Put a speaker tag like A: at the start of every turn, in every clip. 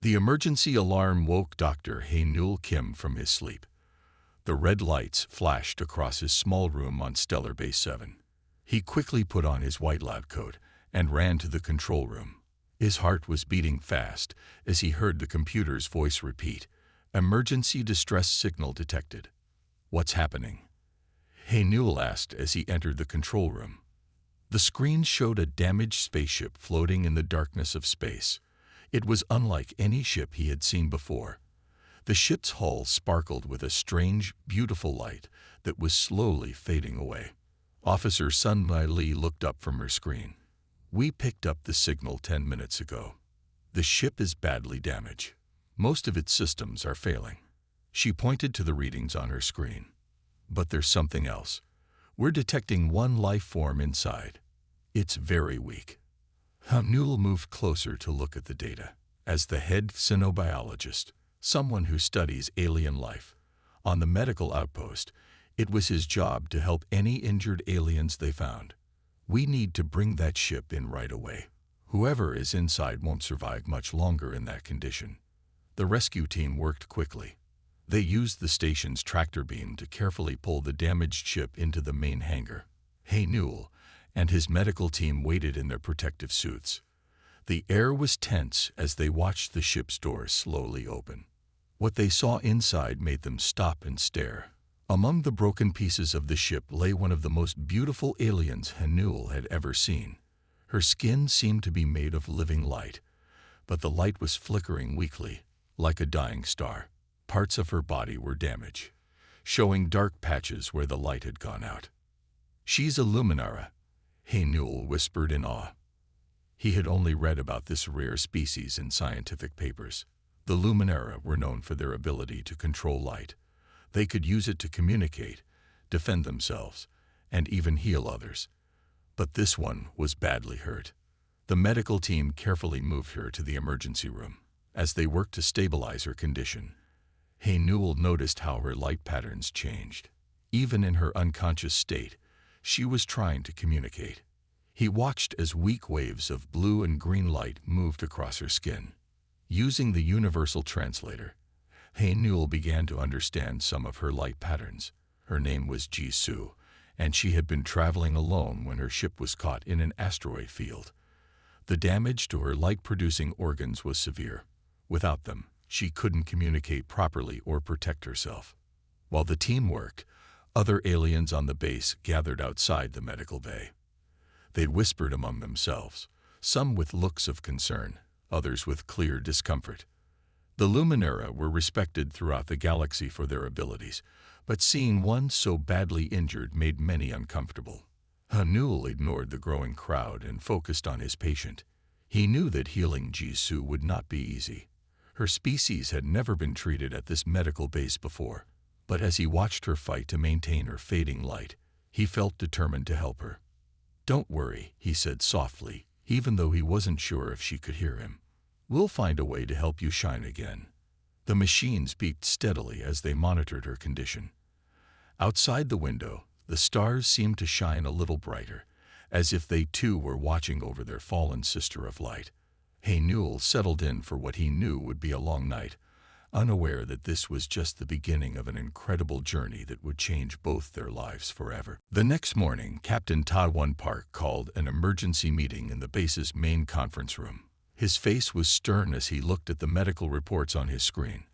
A: The emergency alarm woke Dr. Hae-Nul Kim from his sleep. The red lights flashed across his small room on Stellar Base 7. He quickly put on his white lab coat and ran to the control room. His heart was beating fast as he heard the computer's voice repeat, "Emergency distress signal detected." "What's happening?" Hae-Nul asked as he entered the control room. The screen showed a damaged spaceship floating in the darkness of space. It was unlike any ship he had seen before. The ship's hull sparkled with a strange, beautiful light that was slowly fading away. Officer Sun Mai Lee looked up from her screen. "We picked up the signal 10 minutes ago. The ship is badly damaged. Most of its systems are failing." She pointed to the readings on her screen. "But there's something else. We're detecting one life form inside. It's very weak." Hae-Nul moved closer to look at the data. As the head xenobiologist, someone who studies alien life, on the medical outpost, it was his job to help any injured aliens they found. "We need to bring that ship in right away. Whoever is inside won't survive much longer in that condition." The rescue team worked quickly. They used the station's tractor beam to carefully pull the damaged ship into the main hangar. Hae-Nul and his medical team waited in their protective suits. The air was tense as they watched the ship's doors slowly open. What they saw inside made them stop and stare. Among the broken pieces of the ship lay one of the most beautiful aliens Hae-Nul had ever seen. Her skin seemed to be made of living light, but the light was flickering weakly, like a dying star. Parts of her body were damaged, showing dark patches where the light had gone out. "She's a Luminara," Hae-Nul whispered in awe. He had only read about this rare species in scientific papers. The Luminara were known for their ability to control light. They could use it to communicate, defend themselves, and even heal others. But this one was badly hurt. The medical team carefully moved her to the emergency room. As they worked to stabilize her condition, Hae-Nul noticed how her light patterns changed. Even in her unconscious state, she was trying to communicate. He watched as weak waves of blue and green light moved across her skin. Using the universal translator, Hae-Nul began to understand some of her light patterns. Her name was Jisoo, and she had been traveling alone when her ship was caught in an asteroid field. The damage to her light-producing organs was severe. Without them, she couldn't communicate properly or protect herself. While the team worked, other aliens on the base gathered outside the medical bay. They'd whispered among themselves, some with looks of concern, others with clear discomfort. The Luminara were respected throughout the galaxy for their abilities, but seeing one so badly injured made many uncomfortable. Hae-Nul ignored the growing crowd and focused on his patient. He knew that healing Jisoo would not be easy. Her species had never been treated at this medical base before, but as he watched her fight to maintain her fading light, he felt determined to help her. "Don't worry," he said softly, even though he wasn't sure if she could hear him. "We'll find a way to help you shine again." The machines beeped steadily as they monitored her condition. Outside the window, the stars seemed to shine a little brighter, as if they too were watching over their fallen sister of light. Hae-Nul settled in for what he knew would be a long night, unaware that this was just the beginning of an incredible journey that would change both their lives forever. The next morning, Captain Ta-Won Park called an emergency meeting in the base's main conference room. His face was stern as he looked at the medical reports on his screen.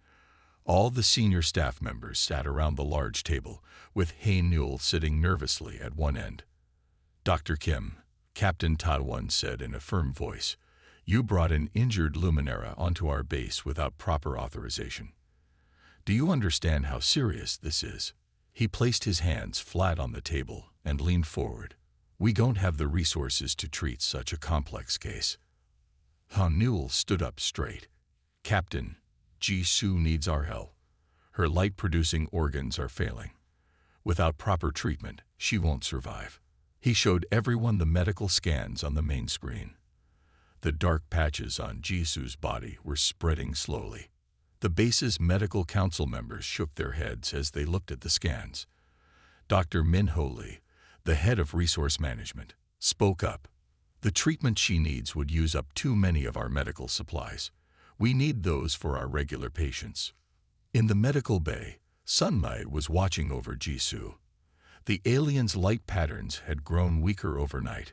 A: All the senior staff members sat around the large table, with Hae-Nul sitting nervously at one end. "Dr. Kim," Captain Ta-Won said in a firm voice, "you brought an injured Luminara onto our base without proper authorization. Do you understand how serious this is?" He placed his hands flat on the table and leaned forward. "We don't have the resources to treat such a complex case." Hae-Nul stood up straight. "Captain, Jisoo needs our help. Her light-producing organs are failing. Without proper treatment, she won't survive." He showed everyone the medical scans on the main screen. The dark patches on Jisoo's body were spreading slowly. The base's medical council members shook their heads as they looked at the scans. Dr. Min-Ho Lee, the head of resource management, spoke up. "The treatment she needs would use up too many of our medical supplies. We need those for our regular patients. In the medical bay, Sunmai was watching over Jisoo. The alien's light patterns had grown weaker overnight.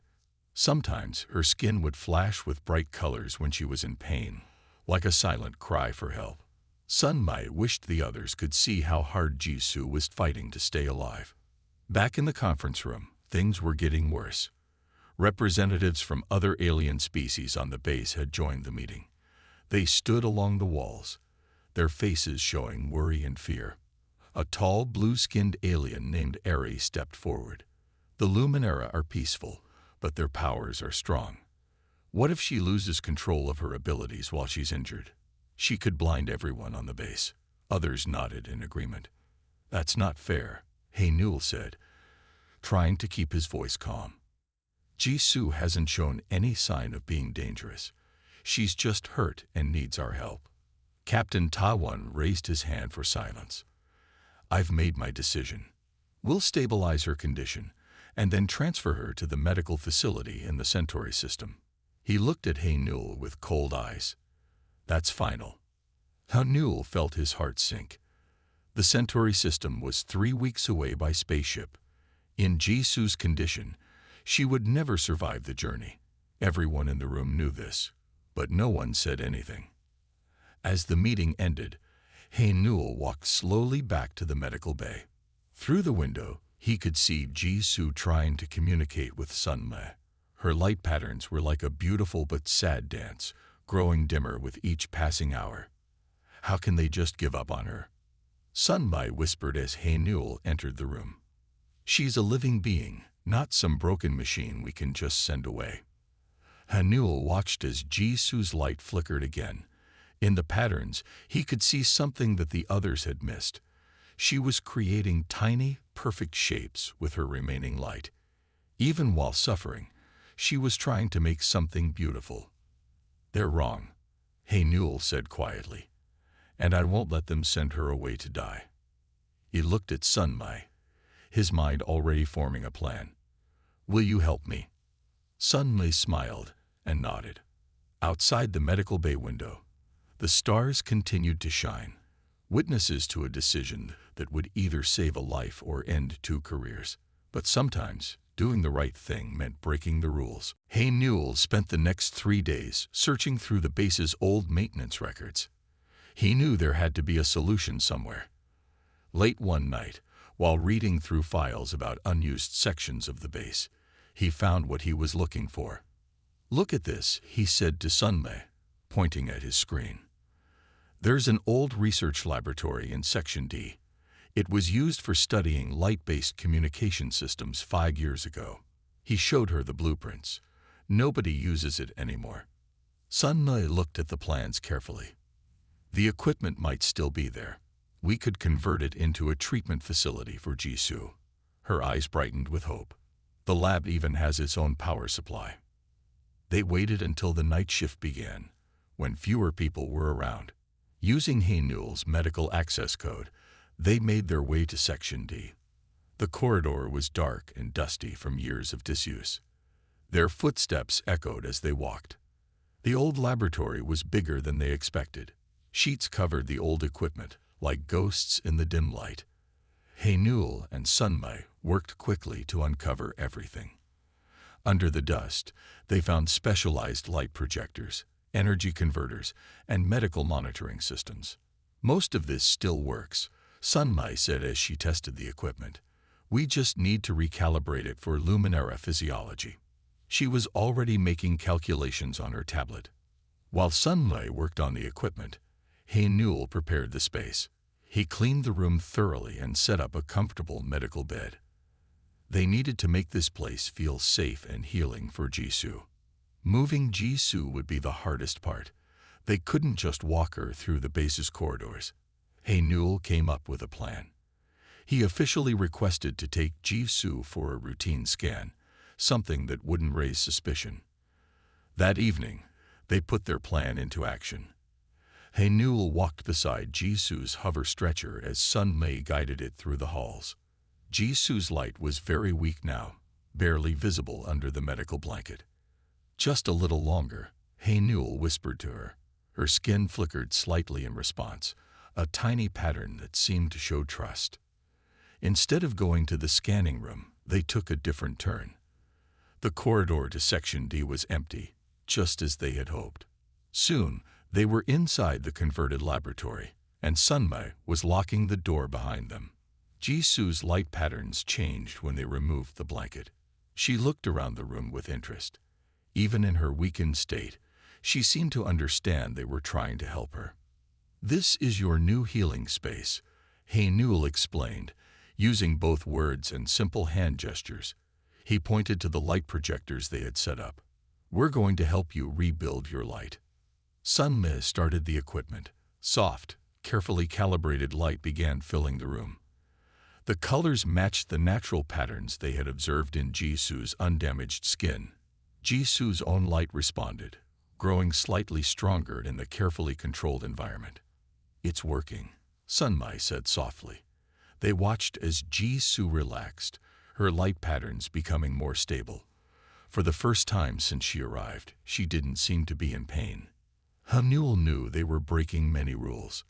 A: Sometimes her skin would flash with bright colors when she was in pain, like a silent cry for help. Sunmai wished the others could see how hard Jisoo was fighting to stay alive. Back in the conference room, things were getting worse. Representatives from other alien species on the base had joined the meeting. They stood along the walls, their faces showing worry and fear. A tall, blue-skinned alien named Eri stepped forward. The Luminera are peaceful, but their powers are strong. What if she loses control of her abilities while she's injured? She could blind everyone on the base. Others nodded in agreement. That's not fair, Hae-Nul said, trying to keep his voice calm. Jisoo hasn't shown any sign of being dangerous. She's just hurt and needs our help. Captain Ta-Won raised his hand for silence. I've made my decision. We'll stabilize her condition and then transfer her to the medical facility in the Centauri system. He looked at Hae-Nul with cold eyes. That's final. Hae-Nul felt his heart sink. The Centauri system was 3 weeks away by spaceship. In Jisoo's condition, she would never survive the journey. Everyone in the room knew this, but no one said anything. As the meeting ended, Hae-Nul walked slowly back to the medical bay. Through the window, he could see Jisoo trying to communicate with Sunmai. Her light patterns were like a beautiful but sad dance, growing dimmer with each passing hour. How can they just give up on her? Sunmai whispered as Hae-Nul entered the room. She's a living being, not some broken machine we can just send away. Hae-Nul watched as Jisoo's light flickered again. In the patterns, he could see something that the others had missed. She was creating tiny, perfect shapes with her remaining light. Even while suffering, she was trying to make something beautiful. They're wrong, Hae-Nul said quietly, and I won't let them send her away to die. He looked at Sunmai, his mind already forming a plan. Will you help me? Sunmai smiled and nodded. Outside the medical bay window, the stars continued to shine, witnesses to a decision that would either save a life or end 2 careers. But sometimes, doing the right thing meant breaking the rules. Hae-Nul spent the next 3 days searching through the base's old maintenance records. He knew there had to be a solution somewhere. Late one night, while reading through files about unused sections of the base, he found what he was looking for. Look at this, he said to Sunmai, pointing at his screen. There's an old research laboratory in Section D. It was used for studying light-based communication systems 5 years ago. He showed her the blueprints. Nobody uses it anymore. Sunmai looked at the plans carefully. The equipment might still be there. We could convert it into a treatment facility for Jisoo. Her eyes brightened with hope. The lab even has its own power supply. They waited until the night shift began, when fewer people were around. Using Hae-Nul's medical access code, they made their way to Section D. The corridor was dark and dusty from years of disuse. Their footsteps echoed as they walked. The old laboratory was bigger than they expected. Sheets covered the old equipment, like ghosts in the dim light. Hae-Nul and Sunmai worked quickly to uncover everything. Under the dust, they found specialized light projectors, energy converters, and medical monitoring systems. Most of this still works, Sunmai said as she tested the equipment. We just need to recalibrate it for Luminera physiology. She was already making calculations on her tablet. While Sunmai worked on the equipment, Hae-Nul prepared the space. He cleaned the room thoroughly and set up a comfortable medical bed. They needed to make this place feel safe and healing for Jisoo. Moving Jisoo would be the hardest part. They couldn't just walk her through the base's corridors. Hae-Nul came up with a plan. He officially requested to take Jisoo for a routine scan, something that wouldn't raise suspicion. That evening, they put their plan into action. Hae-Nul walked beside Jisoo's hover stretcher as Sunmai guided it through the halls. Jisoo's light was very weak now, barely visible under the medical blanket. Just a little longer, Hae-Nul whispered to her. Her skin flickered slightly in response, a tiny pattern that seemed to show trust. Instead of going to the scanning room, they took a different turn. The corridor to Section D was empty, just as they had hoped. Soon, they were inside the converted laboratory, and Sunmai was locking the door behind them. Jisoo's light patterns changed when they removed the blanket. She looked around the room with interest. Even in her weakened state, she seemed to understand they were trying to help her. "This is your new healing space," Haenul explained, using both words and simple hand gestures. He pointed to the light projectors they had set up. "We're going to help you rebuild your light." Sunmai started the equipment. Soft, carefully calibrated light began filling the room. The colors matched the natural patterns they had observed in Jisoo's undamaged skin. Jisoo's own light responded, growing slightly stronger in the carefully controlled environment. "It's working," Sunmai said softly. They watched as Jisoo relaxed, her light patterns becoming more stable. For the first time since she arrived, she didn't seem to be in pain. Haenul knew they were breaking many rules.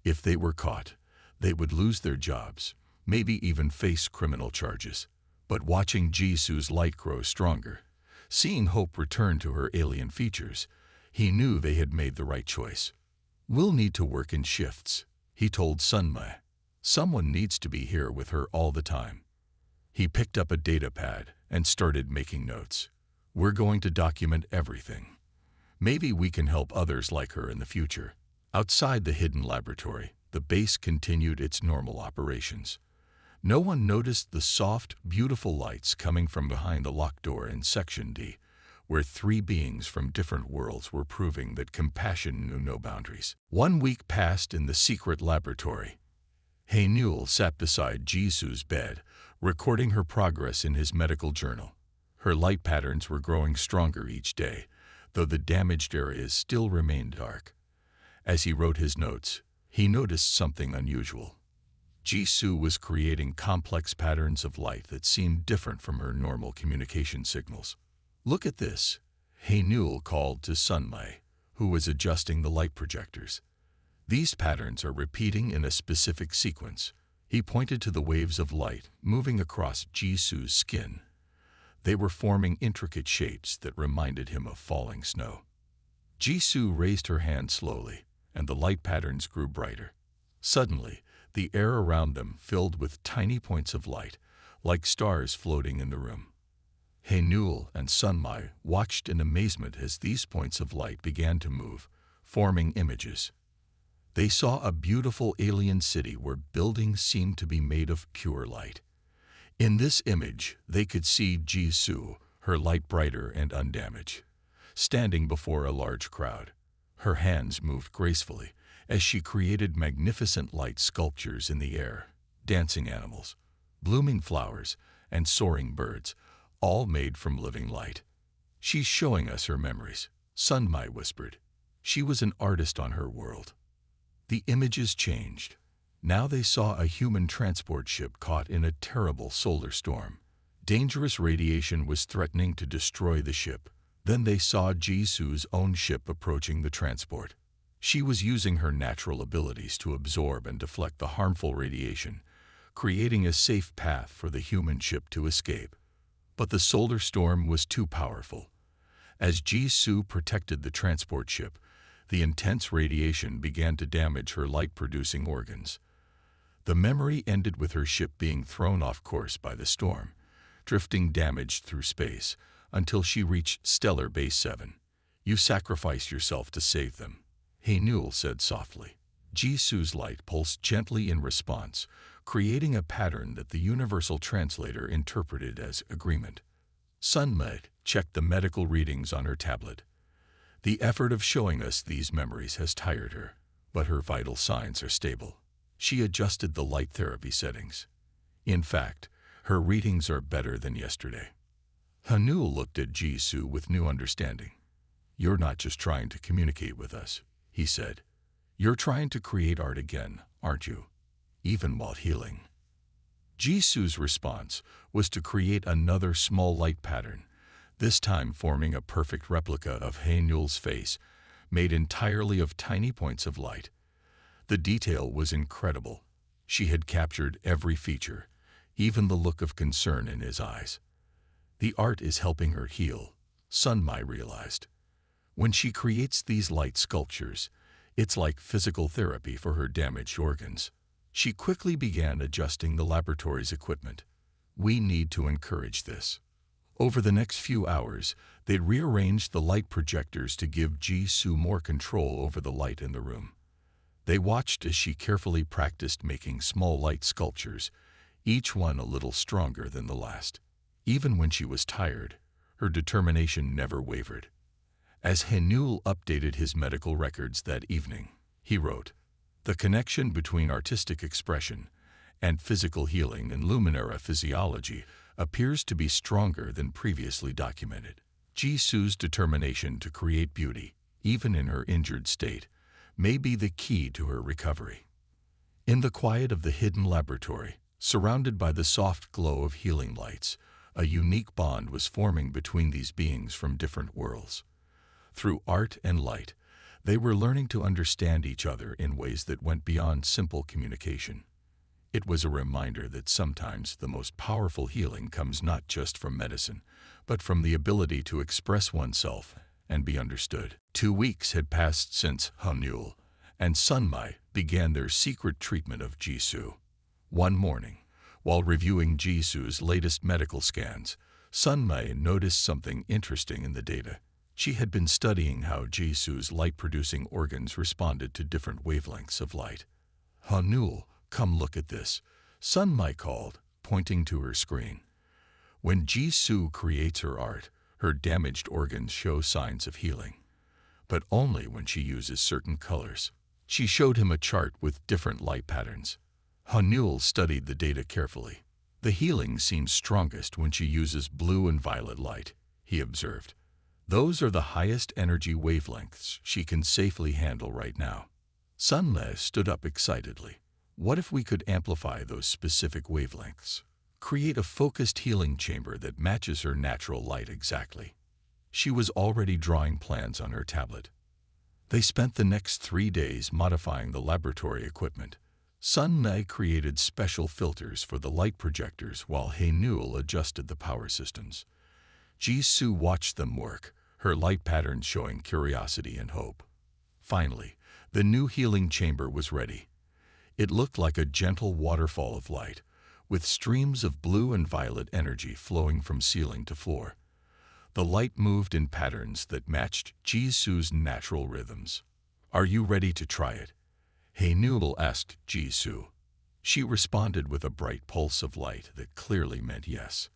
A: If they were caught, they would lose their jobs, maybe even face criminal charges. But watching Jisoo's light grow stronger, seeing hope return to her alien features, he knew they had made the right choice. "We'll need to work in shifts," he told Sunmai. "Someone needs to be here with her all the time." He picked up a data pad and started making notes. "We're going to document everything. Maybe we can help others like her in the future." Outside the hidden laboratory, the base continued its normal operations. No one noticed the soft, beautiful lights coming from behind the locked door in Section D, where three beings from different worlds were proving that compassion knew no boundaries. 1 week passed in the secret laboratory. Haenul sat beside Jisoo's bed, recording her progress in his medical journal. Her light patterns were growing stronger each day, though the damaged areas still remained dark. As he wrote his notes, he noticed something unusual. Jisoo was creating complex patterns of light that seemed different from her normal communication signals. "Look at this," Haenul called to Sunmai, who was adjusting the light projectors. "These patterns are repeating in a specific sequence." He pointed to the waves of light moving across Jisoo's skin. They were forming intricate shapes that reminded him of falling snow. Jisoo raised her hand slowly, and the light patterns grew brighter. Suddenly, the air around them filled with tiny points of light, like stars floating in the room. Haenul and Sunmai watched in amazement as these points of light began to move, forming images. They saw a beautiful alien city where buildings seemed to be made of pure light. In this image, they could see Jisoo, her light brighter and undamaged, standing before a large crowd. Her hands moved gracefully as she created magnificent light sculptures in the air, dancing animals, blooming flowers, and soaring birds, all made from living light. "She's showing us her memories," Sunmai whispered. She was an artist on her world. The images changed. Now they saw a human transport ship caught in a terrible solar storm. Dangerous radiation was threatening to destroy the ship. Then they saw Jisoo's own ship approaching the transport. She was using her natural abilities to absorb and deflect the harmful radiation, creating a safe path for the human ship to escape. But the solar storm was too powerful. As Jisoo protected the transport ship, the intense radiation began to damage her light-producing organs. The memory ended with her ship being thrown off course by the storm, drifting damaged through space until she reached Stellar Base 7. "You sacrificed yourself to save them," Haenul said softly. Jisoo's light pulsed gently in response, creating a pattern that the universal translator interpreted as agreement. Sunmai checked the medical readings on her tablet. "The effort of showing us these memories has tired her, but her vital signs are stable." She adjusted the light therapy settings. "In fact, her readings are better than yesterday." Haenul looked at Jisoo with new understanding. "You're not just trying to communicate with us," he said. "You're trying to create art again, aren't you? Even while healing." Jisoo's response was to create another small light pattern, this time forming a perfect replica of Haenul's face, made entirely of tiny points of light. The detail was incredible. She had captured every feature, even the look of concern in his eyes. The art is helping her heal, Sun Mai realized. When she creates these light sculptures, it's like physical therapy for her damaged organs. She quickly began adjusting the laboratory's equipment. We need to encourage this. Over the next few hours, they rearranged the light projectors to give Jisoo more control over the light in the room. They watched as she carefully practiced making small light sculptures, each one a little stronger than the last. Even when she was tired, her determination never wavered. As Haenul updated his medical records that evening, he wrote, "The connection between artistic expression and physical healing in Luminara physiology appears to be stronger than previously documented. Jisoo's determination to create beauty, even in her injured state, may be the key to her recovery." In the quiet of the hidden laboratory, surrounded by the soft glow of healing lights, a unique bond was forming between these beings from different worlds. Through art and light, they were learning to understand each other in ways that went beyond simple communication. It was a reminder that sometimes the most powerful healing comes not just from medicine, but from the ability to express oneself and be understood. 2 weeks had passed since Haenul and Sun Mai began their secret treatment of Jisoo. One morning, while reviewing Jisoo's latest medical scans, Sun Mai noticed something interesting in the data. She had been studying how Jisoo's light-producing organs responded to different wavelengths of light. "Haenul, come look at this," Sun Mai called, pointing to her screen. When Jisoo creates her art, her damaged organs show signs of healing, but only when she uses certain colors. She showed him a chart with different light patterns. Haenul studied the data carefully. "The healing seems strongest when she uses blue and violet light," he observed. "Those are the highest energy wavelengths she can safely handle right now." Sun Mai stood up excitedly. "What if we could amplify those specific wavelengths? Create a focused healing chamber that matches her natural light exactly." She was already drawing plans on her tablet. They spent the next 3 days modifying the laboratory equipment. Sun Mai created special filters for the light projectors while Haenul adjusted the power systems. Jisoo watched them work, her light patterns showing curiosity and hope. Finally, the new healing chamber was ready. It looked like a gentle waterfall of light, with streams of blue and violet energy flowing from ceiling to floor. The light moved in patterns that matched Jisoo's natural rhythms. "Are you ready to try it?" Haenul asked Jisoo. She responded with a bright pulse of light that clearly meant yes.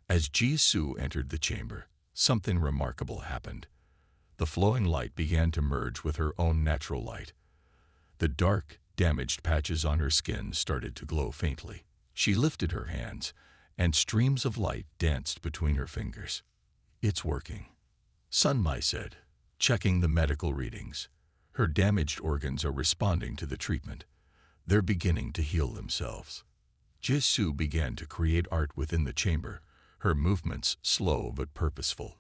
A: As Jisoo entered the chamber, something remarkable happened. The flowing light began to merge with her own natural light. The dark, damaged patches on her skin started to glow faintly. She lifted her hands, and streams of light danced between her fingers. "It's working," Sun Mai said, checking the medical readings. "Her damaged organs are responding to the treatment. They're beginning to heal themselves." Jisoo began to create art within the chamber, her movements slow but purposeful.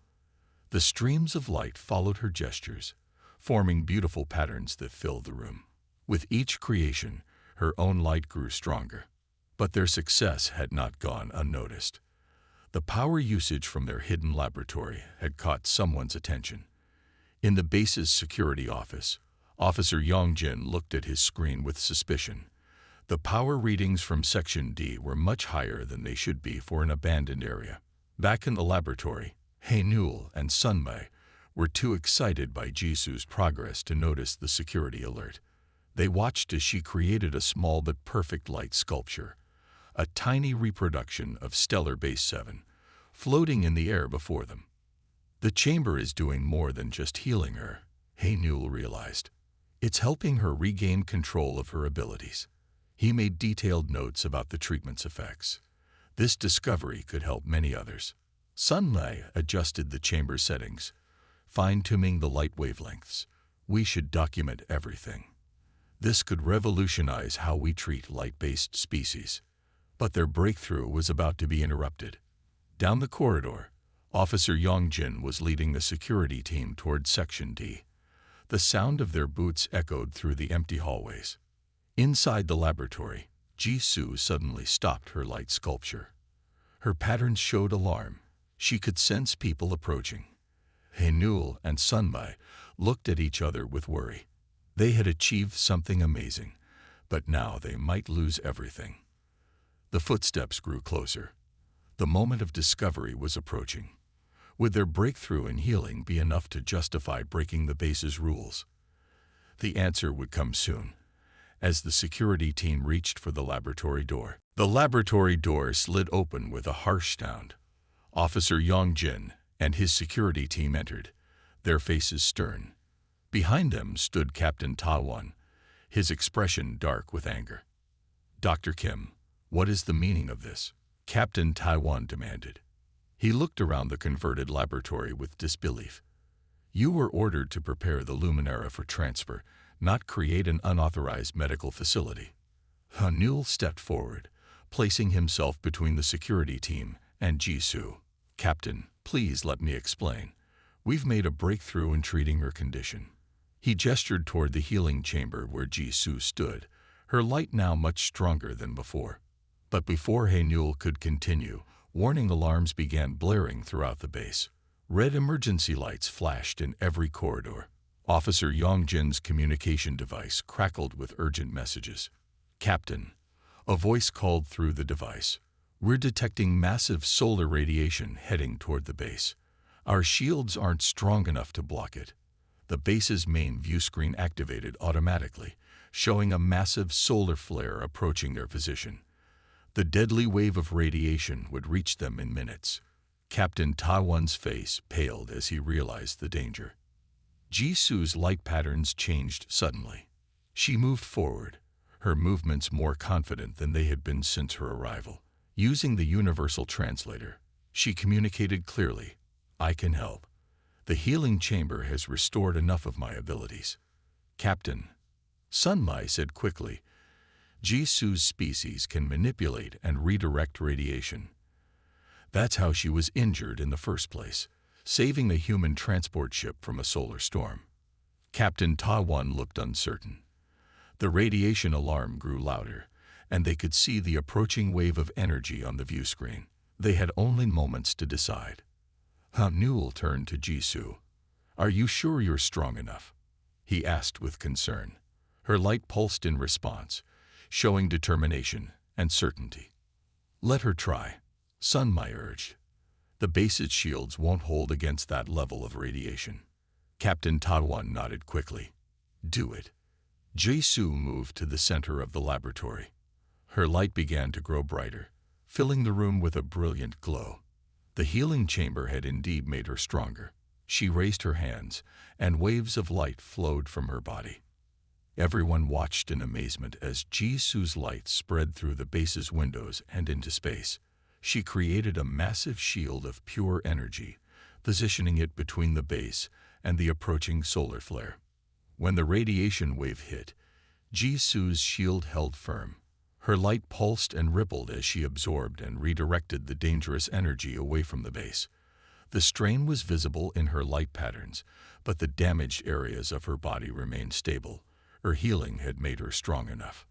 A: The streams of light followed her gestures, forming beautiful patterns that filled the room. With each creation, her own light grew stronger. But their success had not gone unnoticed. The power usage from their hidden laboratory had caught someone's attention. In the base's security office, Officer Yongjin looked at his screen with suspicion. The power readings from Section D were much higher than they should be for an abandoned area. Back in the laboratory, Haenul and Sun Mai were too excited by Jisoo's progress to notice the security alert. They watched as she created a small but perfect light sculpture, a tiny reproduction of stellar base 7, floating in the air before them. "The chamber is doing more than just healing her," Haenul realized. "It's helping her regain control of her abilities." He made detailed notes about the treatment's effects. This discovery could help many others. Sun Mai adjusted the chamber settings, fine-tuning the light wavelengths. "We should document everything. This could revolutionize how we treat light-based species." But their breakthrough was about to be interrupted. Down the corridor, Officer Yongjin was leading the security team toward Section D. The sound of their boots echoed through the empty hallways. Inside the laboratory, Jisoo suddenly stopped her light sculpture. Her patterns showed alarm. She could sense people approaching. Haenul and Sunmai looked at each other with worry. They had achieved something amazing, but now they might lose everything. The footsteps grew closer. The moment of discovery was approaching. Would their breakthrough in healing be enough to justify breaking the base's rules? The answer would come soon, as the security team reached for the laboratory door. The laboratory door slid open with a harsh sound. Officer Yongjin and his security team entered, their faces stern. Behind them stood Captain Taiwan, his expression dark with anger. "Dr. Kim, what is the meaning of this?" Captain Taiwan demanded. He looked around the converted laboratory with disbelief. "You were ordered to prepare the Luminara for transfer, not create an unauthorized medical facility." Haenul stepped forward, placing himself between the security team and Jisoo. "Captain, please let me explain. We've made a breakthrough in treating her condition." He gestured toward the healing chamber where Jisoo stood, her light now much stronger than before. But before Haenul could continue, warning alarms began blaring throughout the base. Red emergency lights flashed in every corridor. Officer Yongjin's communication device crackled with urgent messages. "Captain," a voice called through the device, "we're detecting massive solar radiation heading toward the base. Our shields aren't strong enough to block it." The base's main view screen activated automatically, showing a massive solar flare approaching their position. The deadly wave of radiation would reach them in minutes. Captain Taiwan's face paled as he realized the danger. Jisoo's light patterns changed suddenly. She moved forward, her movements more confident than they had been since her arrival. Using the universal translator, she communicated clearly, "I can help. The healing chamber has restored enough of my abilities." "Captain," Sunmai said quickly, "Jisoo's species can manipulate and redirect radiation. That's how she was injured in the first place, saving the human transport ship from a solar storm." Captain Taiwan looked uncertain. The radiation alarm grew louder, and they could see the approaching wave of energy on the view screen. They had only moments to decide. Haenul turned to Jisoo. "Are you sure you're strong enough?" he asked with concern. Her light pulsed in response, showing determination and certainty. "Let her try," Sunmai urged. "The base's shields won't hold against that level of radiation." Captain Taiwan nodded quickly. "Do it." Jisoo moved to the center of the laboratory. Her light began to grow brighter, filling the room with a brilliant glow. The healing chamber had indeed made her stronger. She raised her hands, and waves of light flowed from her body. Everyone watched in amazement as Jisoo's light spread through the base's windows and into space. She created a massive shield of pure energy, positioning it between the base and the approaching solar flare. When the radiation wave hit, Jisoo's shield held firm. Her light pulsed and rippled as she absorbed and redirected the dangerous energy away from the base. The strain was visible in her light patterns, but the damaged areas of her body remained stable. Her healing had made her strong enough.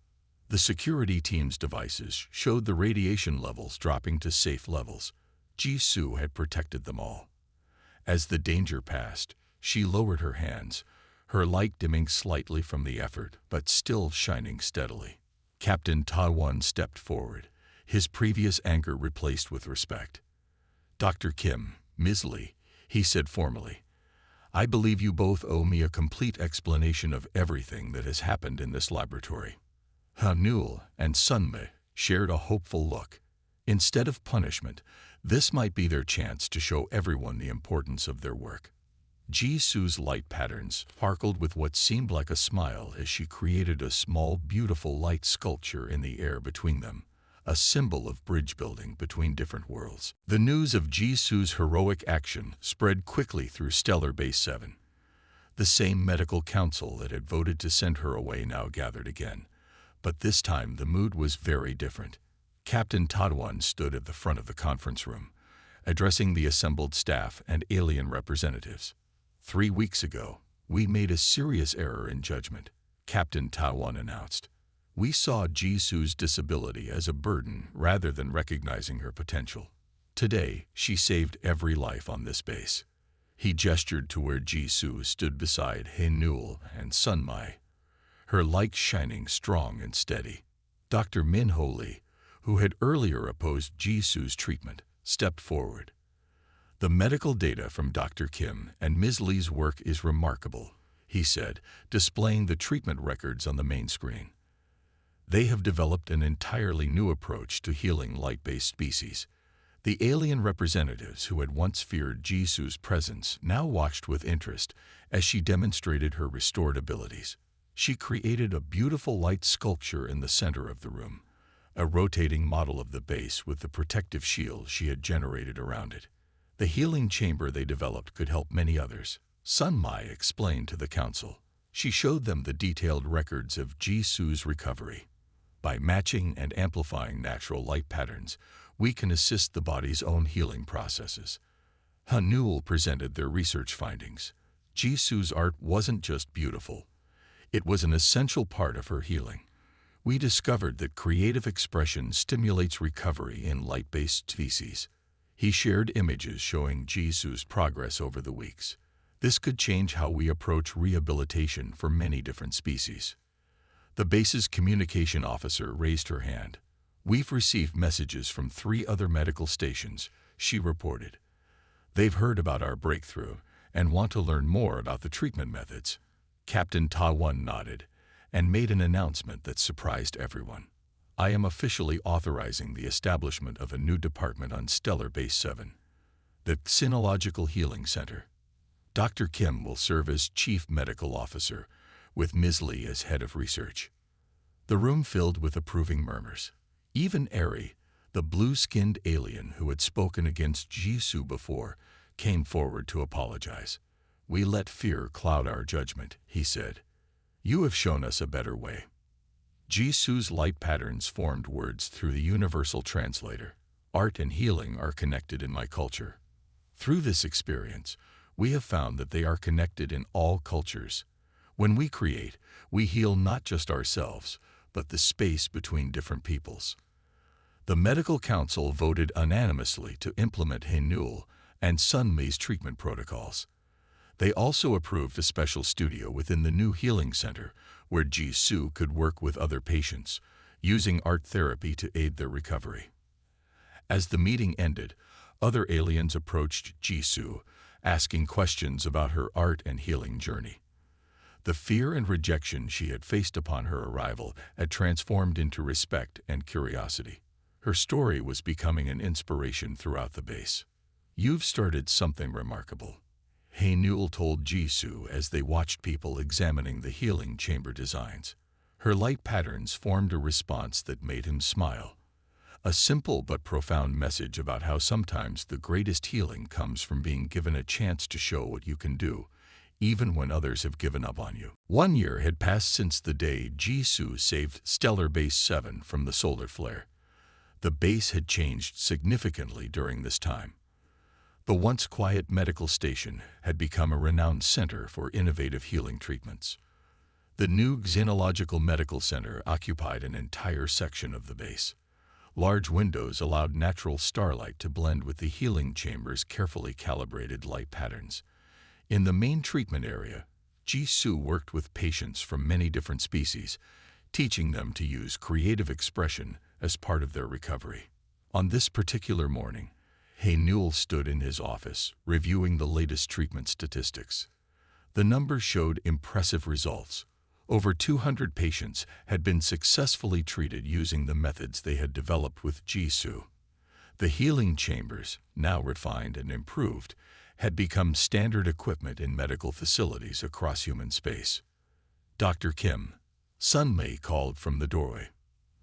A: The security team's devices showed the radiation levels dropping to safe levels. Jisoo had protected them all. As the danger passed, she lowered her hands, her light dimming slightly from the effort, but still shining steadily. Captain Taiwan stepped forward, his previous anger replaced with respect. "Dr. Kim, Ms. Lee," he said formally, "I believe you both owe me a complete explanation of everything that has happened in this laboratory." Haenul and Sunmai shared a hopeful look. Instead of punishment, this might be their chance to show everyone the importance of their work. Jisoo's light patterns sparkled with what seemed like a smile as she created a small, beautiful light sculpture in the air between them, a symbol of bridge building between different worlds. The news of Jisoo's heroic action spread quickly through Stellar Base 7. The same medical council that had voted to send her away now gathered again, but this time the mood was very different. Captain Taiwan stood at the front of the conference room, addressing the assembled staff and alien representatives. 3 weeks ago, "We made a serious error in judgment," Captain Tawan announced. "We saw Jisu's disability as a burden rather than recognizing her potential. Today, she saved every life on this base." He gestured to where Jisu stood beside Haenul and Sunmai, her light shining strong and steady. Dr. Min Ho Lee, who had earlier opposed Jisu's treatment, stepped forward. "The medical data from Dr. Kim and Ms. Lee's work is remarkable," he said, displaying the treatment records on the main screen. "They have developed an entirely new approach to healing light-based species." The alien representatives who had once feared Jisu's presence now watched with interest as she demonstrated her restored abilities. She created a beautiful light sculpture in the center of the room, a rotating model of the base with the protective shield she had generated around it. The healing chamber they developed could help many others, Sunmai explained to the council. She showed them the detailed records of Jisu's recovery. "By matching and amplifying natural light patterns, we can assist the body's own healing processes." Haenul presented their research findings. Jisu's art wasn't just beautiful. It was an essential part of her healing. "We discovered that creative expression stimulates recovery in light-based species." He shared images showing Jisu's progress over the weeks. "This could change how we approach rehabilitation for many different species." The base's communication officer raised her hand. "We've received messages from 3 other medical stations," she reported. "They've heard about our breakthrough and want to learn more about the treatment methods." Captain Tawan nodded and made an announcement that surprised everyone. "I am officially authorizing the establishment of a new department on Stellar Base 7, the Xenological Healing Center. Dr. Kim will serve as Chief Medical Officer, with Ms. Lee as Head of Research." The room filled with approving murmurs. Even Eri, the blue-skinned alien who had spoken against Jisu before, came forward to apologize. "We let fear cloud our judgment," he said. "You have shown us a better way." Jisu's light patterns formed words through the universal translator. "Art and healing are connected in my culture." Through this experience, we have found that they are connected in all cultures. When we create, we heal not just ourselves, but the space between different peoples. The medical council voted unanimously to implement Haenul and Sunmi's treatment protocols. They also approved a special studio within the new healing center where Jisu could work with other patients, using art therapy to aid their recovery. As the meeting ended, other aliens approached Jisu, asking questions about her art and healing journey. The fear and rejection she had faced upon her arrival had transformed into respect and curiosity. Her story was becoming an inspiration throughout the base. "You've started something remarkable," Haenul told Jisu as they watched people examining the healing chamber designs. Her light patterns formed a response that made him smile. A simple but profound message about how sometimes the greatest healing comes from being given a chance to show what you can do, even when others have given up on you. 1 year had passed since the day Jisu saved Stellar Base 7 from the solar flare. The base had changed significantly during this time. The once quiet medical station had become a renowned center for innovative healing treatments. The new Xenological Medical Center occupied an entire section of the base. Large windows allowed natural starlight to blend with the healing chamber's carefully calibrated light patterns. In the main treatment area, Jisu worked with patients from many different species, teaching them to use creative expression as part of their recovery. On this particular morning, Haenul stood in his office, reviewing the latest treatment statistics. The numbers showed impressive results. Over 200 patients had been successfully treated using the methods they had developed with Jisu. The healing chambers, now refined and improved, had become standard equipment in medical facilities across human space. "Dr. Kim," Sunmei called from the doorway.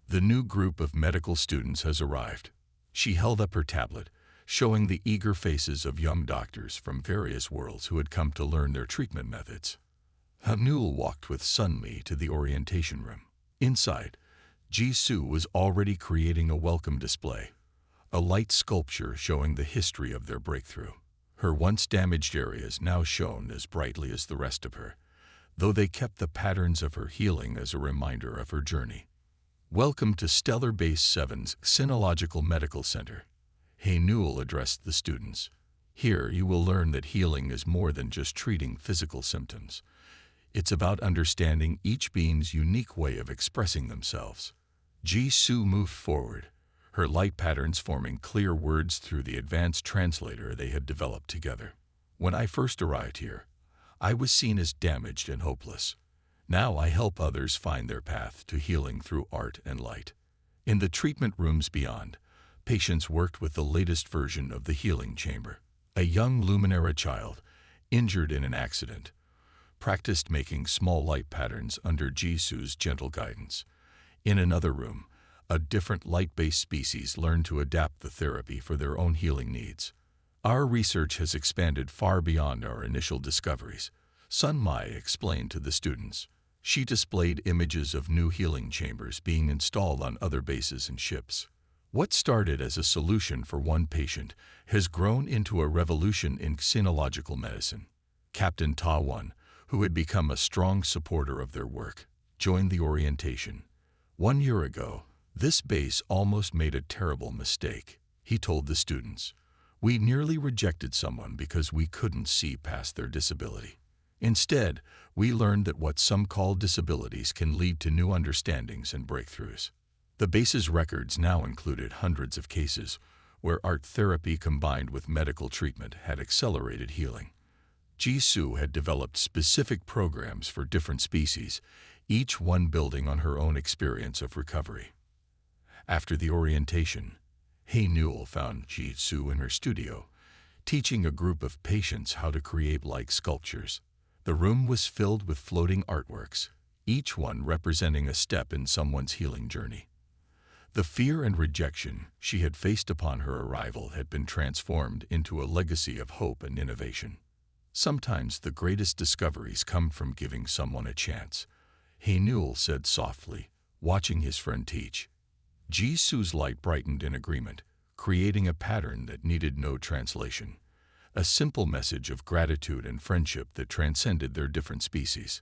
A: "The new group of medical students has arrived." She held up her tablet, showing the eager faces of young doctors from various worlds who had come to learn their treatment methods. Haenul walked with Sunmi to the orientation room. Inside, Jisu was already creating a welcome display, a light sculpture showing the history of their breakthrough. Her once damaged areas now shone as brightly as the rest of her, though they kept the patterns of her healing as a reminder of her journey. Welcome to Stellar Base 7's Cynological Medical Center. Hey Newell addressed the students. Here you will learn that healing is more than just treating physical symptoms. It's about understanding each being's unique way of expressing themselves. Ji-Soo moved forward, her light patterns forming clear words through the advanced translator they had developed together. When I first arrived here, I was seen as damaged and hopeless. Now I help others find their path to healing through art and light. In the treatment rooms beyond, patients worked with the latest version of the healing chamber. A young Luminara child, injured in an accident, practiced making small light patterns under Ji-Soo's gentle guidance. In another room, a different light-based species learned to adapt the therapy for their own healing needs. Our research has expanded far beyond our initial discoveries, Sun Mai explained to the students. She displayed images of new healing chambers being installed on other bases and ships. What started as a solution for one patient has grown into a revolution in xenological medicine. Captain Ta Wan, who had become a strong supporter of their work, joined the orientation. 1 year ago, this base almost made a terrible mistake, he told the students. We nearly rejected someone because we couldn't see past their disability. Instead, we learned that what some call disabilities can lead to new understandings and breakthroughs. The base's records now included hundreds of cases where art therapy combined with medical treatment had accelerated healing. Ji-Soo had developed specific programs for different species, each one building on her own experience of recovery. After the orientation, Hey Newell found Ji-Soo in her studio, teaching a group of patients how to create light sculptures. The room was filled with floating artworks, each one representing a step in someone's healing journey. The fear and rejection she had faced upon her arrival had been transformed into a legacy of hope and innovation. Sometimes the greatest discoveries come from giving someone a chance, Hey Newell said softly, watching his friend teach. Ji-Soo's light brightened in agreement, creating a pattern that needed no translation, a simple message of gratitude and friendship that transcended their different species.